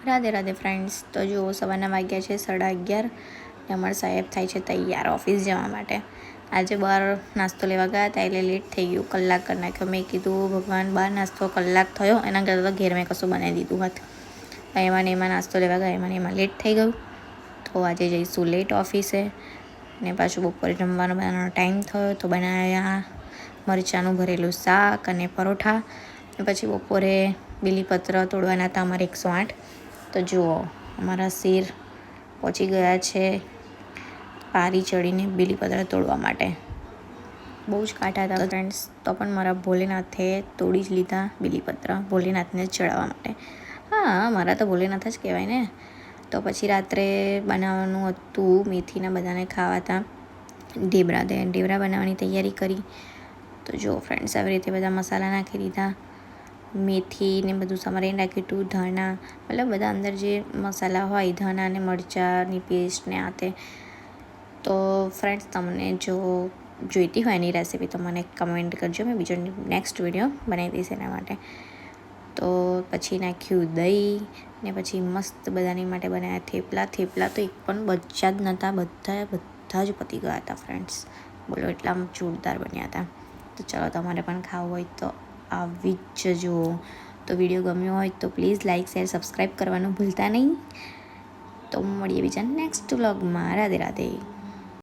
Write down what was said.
Radhe Radhe friends. તો જુઓ સવારના વાગ્યા છે 11:30 ને અમારા સાહેબ થાય છે તૈયાર ઓફિસ જવા માટે. આજે બહાર નાસ્તો લેવા ગયા હતા એટલે લેટ થઈ ગયું, કલાક કરી નાખ્યો. મેં કીધું ભગવાન, બહાર નાસ્તો કલાક થયો એના કરતાં તો ઘેર મેં કશું બનાવી દીધું હોત. એમાં ને એમાં નાસ્તો લેવા ગયા, એમાં ને એમાં લેટ થઈ ગયું. તો આજે જઈશું લેટ ઓફિસે ને પાછું બપોરે જમવાનો બનાવવાનો ટાઈમ થયો તો બનાવ્યા મરચાંનું ભરેલું શાક અને પરોઠા. પછી બપોરે બીલીપત્ર તોડવાના હતા અમારે 108. તો જુઓ અમારા શેર પહોંચી ગયા છે પારી ચડીને બીલીપત્ર તોડવા માટે. બહુ જ કાંઠા હતા ફ્રેન્ડ્સ, તો પણ મારા ભોલેનાથે તોડી જ લીધા બીલીપત્ર ભોલેનાથને ચડાવવા માટે. હા, મારા તો ભોલેનાથ જ કહેવાય ને. તો પછી રાત્રે બનાવવાનું હતું મેથીના બધાને ખાવા હતા ઢેબરા બનાવવાની તૈયારી કરી. તો જુઓ ફ્રેન્ડ્સ, આવી રીતે બધા મસાલા નાખી દીધા, મેથી ને બધું સમારીને રાખ્યું હતું, ધાણા, મતલબ બધા અંદર જે મસાલા હોય, ધાણા ને મરચાંની પેસ્ટ ને આ તે. તો ફ્રેન્ડ્સ, તમને જો જોઈતી હોય એની રેસીપી તો મને કમેન્ટ કરજો, મેં બીજો નેક્સ્ટ વિડીયો બનાવી દઈશ એના માટે. તો પછી નાખ્યું દહીં ને પછી મસ્ત બધાની માટે બનાવ્યા થેપલા તો એક પણ બચ્ચા જ નહોતા, બધા જ પતી ગયા હતા ફ્રેન્ડ્સ. બોલો, એટલા જોરદાર બન્યા હતા. તો ચલો, તમારે પણ ખાવું હોય તો આવી જ જજો. તો વિડીયો ગમ્યો હોય તો પ્લીઝ લાઇક, શેર, સબસ્ક્રાઈબ કરવાનું ભૂલતા નહીં. તો મળીએ બીજા નેક્સ્ટ વ્લોગમાં. રાધે રાધે.